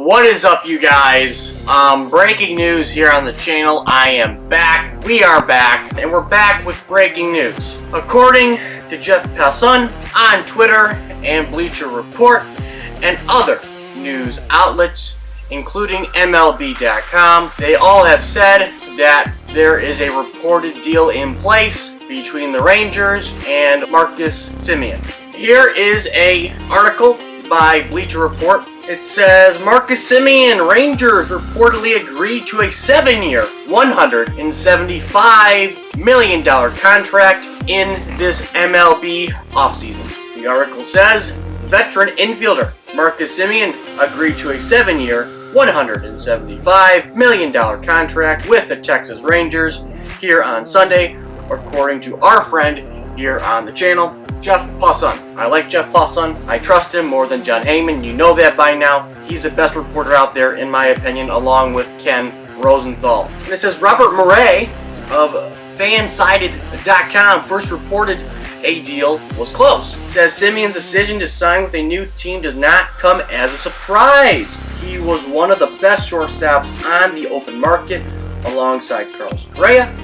What is up, you guys? Breaking news here on the channel. I am back. We are back, and we're back with breaking news. According to Jeff Passan on Twitter and Bleacher Report and other news outlets, including MLB.com, they all have said that there is a reported deal in place between the Rangers and Marcus Semien. Here is an article by Bleacher Report. It says, Marcus Semien, Rangers reportedly agreed to a 7-year, $175 million contract in this MLB offseason. The article says, veteran infielder Marcus Semien agreed to a 7-year, $175 million contract with the Texas Rangers here on Sunday, according to our friend here on the channel, Jeff Passan. I like Jeff Passan. I trust him more than John Heyman. You know that by now. He's the best reporter out there, in my opinion, along with Ken Rosenthal. And it says Robert Murray of Fansided.com first reported a deal was close. It says Semien's decision to sign with a new team does not come as a surprise. He was one of the best shortstops on the open market alongside Carlos Correa,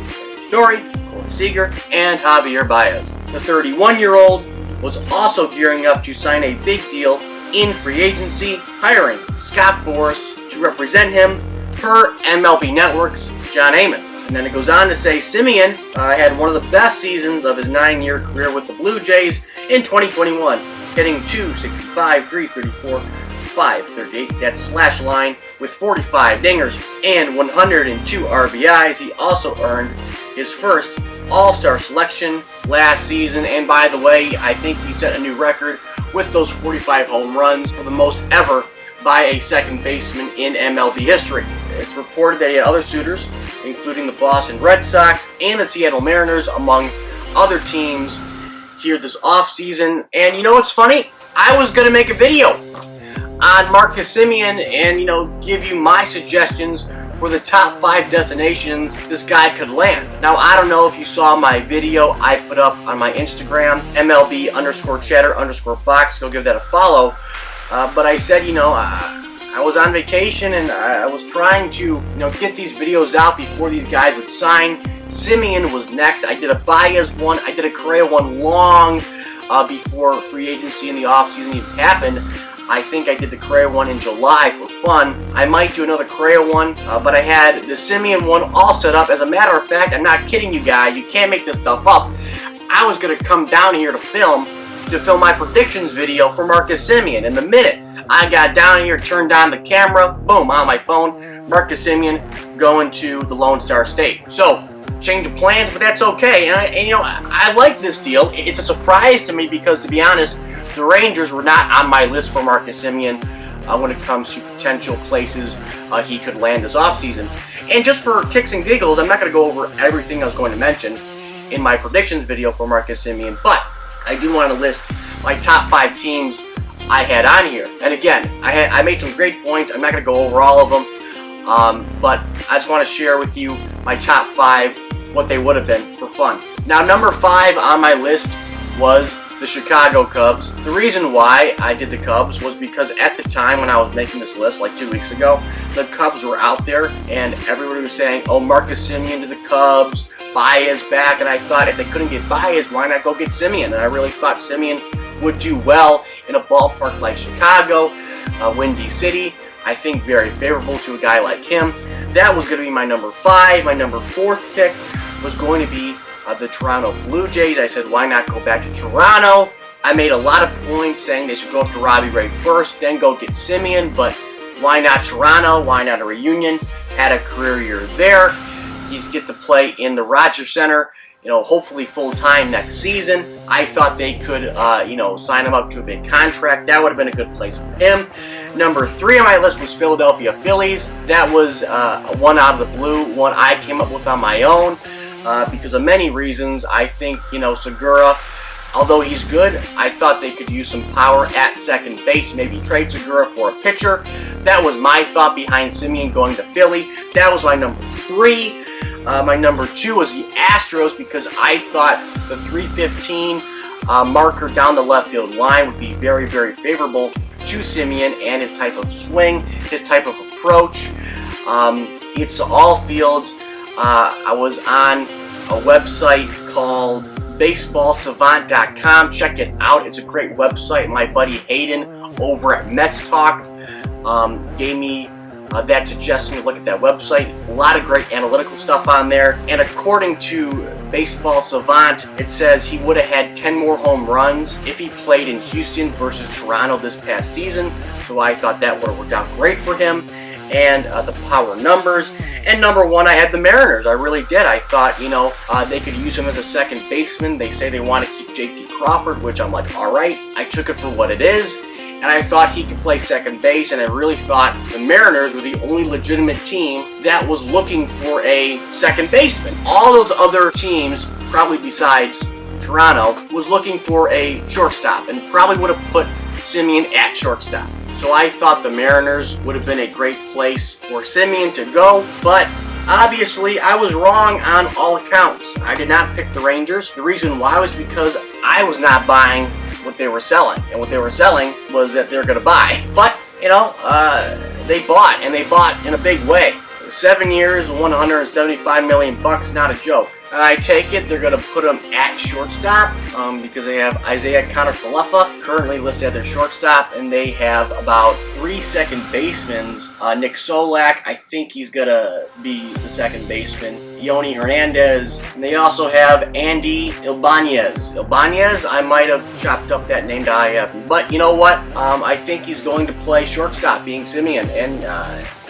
Story, Seager, and Javier Baez. The 31-year-old was also gearing up to sign a big deal in free agency, hiring Scott Boras to represent him per MLB Network's John Heyman. And then it goes on to say Semien had one of the best seasons of his 9-year career with the Blue Jays in 2021, hitting .265, .334, .538, that's slash line, with 45 dingers and 102 RBIs. He also earned his first All-Star selection last season, and by the way, I think he set a new record with those 45 home runs for the most ever by a second baseman in MLB history. It's reported that he had other suitors, including the Boston Red Sox and the Seattle Mariners, among other teams here this offseason. And you know what's funny? I was going to make a video on Marcus Semien and, give you my suggestions for the top 5 destinations this guy could land. Now, I don't know if you saw my video I put up on my Instagram, MLB_chatter_box. Go give that a follow. But I said, I was on vacation and I was trying to, get these videos out before these guys would sign. Semien was next. I did a Baez one. I did a Correa one long before free agency in the offseason even happened. I think I did the Correa one in July for fun. I might do another Correa one, but I had the Semien one all set up. As a matter of fact, I'm not kidding you guys. You can't make this stuff up. I was going to come down here to film my predictions video for Marcus Semien. And the minute I got down here, turned on the camera, boom, on my phone, Marcus Semien going to the Lone Star State. So, change of plans, but that's okay. And I like this deal. It's a surprise to me because, to be honest, the Rangers were not on my list for Marcus Semien when it comes to potential places he could land this offseason. And just for kicks and giggles, I'm not going to go over everything I was going to mention in my predictions video for Marcus Semien, but I do want to list my top 5 teams I had on here. And again, I made some great points. I'm not going to go over all of them, but I just want to share with you my top 5, what they would have been for fun. Now, number 5 on my list was the Chicago Cubs. The reason why I did the Cubs was because at the time when I was making this list, like 2 weeks ago, the Cubs were out there and everybody was saying, oh, Marcus Semien to the Cubs, Baez back, and I thought if they couldn't get Baez, why not go get Semien? And I really thought Semien would do well in a ballpark like Chicago, Windy City. I think very favorable to a guy like him. That was going to be my number 5. My number 4th pick was going to be the Toronto Blue Jays. I said, why not go back to Toronto? I made a lot of points saying they should go up to Robbie Ray first, then go get Semien, but why not Toronto? Why not a reunion? Had a career year there. He's get to play in the Rogers Center, hopefully full-time next season. I thought they could, sign him up to a big contract. That would have been a good place for him. Number 3 on my list was Philadelphia Phillies. That was one out of the blue, one I came up with on my own. Because of many reasons. I think, Segura, although he's good, I thought they could use some power at second base, maybe trade Segura for a pitcher. That was my thought behind Semien going to Philly. That was my number 3. My number 2 was the Astros because I thought the .315 marker down the left field line would be very, very favorable to Semien and his type of swing, his type of approach. It's all fields. I was on a website called baseballsavant.com. Check it out. It's a great website. My buddy Hayden over at Mets Talk gave me that suggestion to look at that website. A lot of great analytical stuff on there. And according to Baseball Savant, it says he would have had 10 more home runs if he played in Houston versus Toronto this past season. So I thought that would have worked out great for him. And the power numbers. And number one, I had the Mariners. I really did. I thought, they could use him as a second baseman. They say they want to keep J.P. Crawford, which I'm like, all right. I took it for what it is. And I thought he could play second base. And I really thought the Mariners were the only legitimate team that was looking for a second baseman. All those other teams, probably besides Toronto, was looking for a shortstop and probably would have put Semien at shortstop. So I thought the Mariners would have been a great place for Semien to go, but obviously I was wrong on all accounts. I did not pick the Rangers. The reason why was because I was not buying what they were selling, and what they were selling was that they're going to buy. But, they bought, and they bought in a big way. 7 years, $175 million, not a joke. And I take it they're going to put him at shortstop because they have Isaiah Kiner-Falefa currently listed at their shortstop, and they have about 3 second basemen. Nick Solak, I think he's going to be the second baseman. Yoni Hernandez, and they also have Andy Ibanez. I might have chopped up that name to IF, but you know what? I think he's going to play shortstop, being Semien, and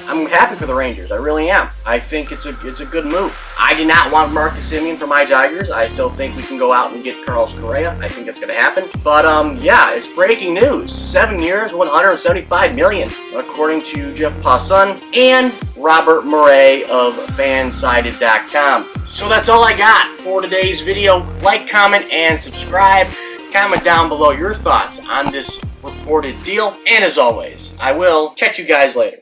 I'm happy for the Rangers. I really am. I think it's a good move. I did not want Marcus Semien for my Tigers. I still think we can go out and get Carlos Correa. I think it's going to happen. But yeah, it's breaking news. 7 years, $175 million, according to Jeff Passan and Robert Murray of Fansided.com. So that's all I got for today's video. Like, comment, and subscribe. Comment down below your thoughts on this reported deal. And as always, I will catch you guys later.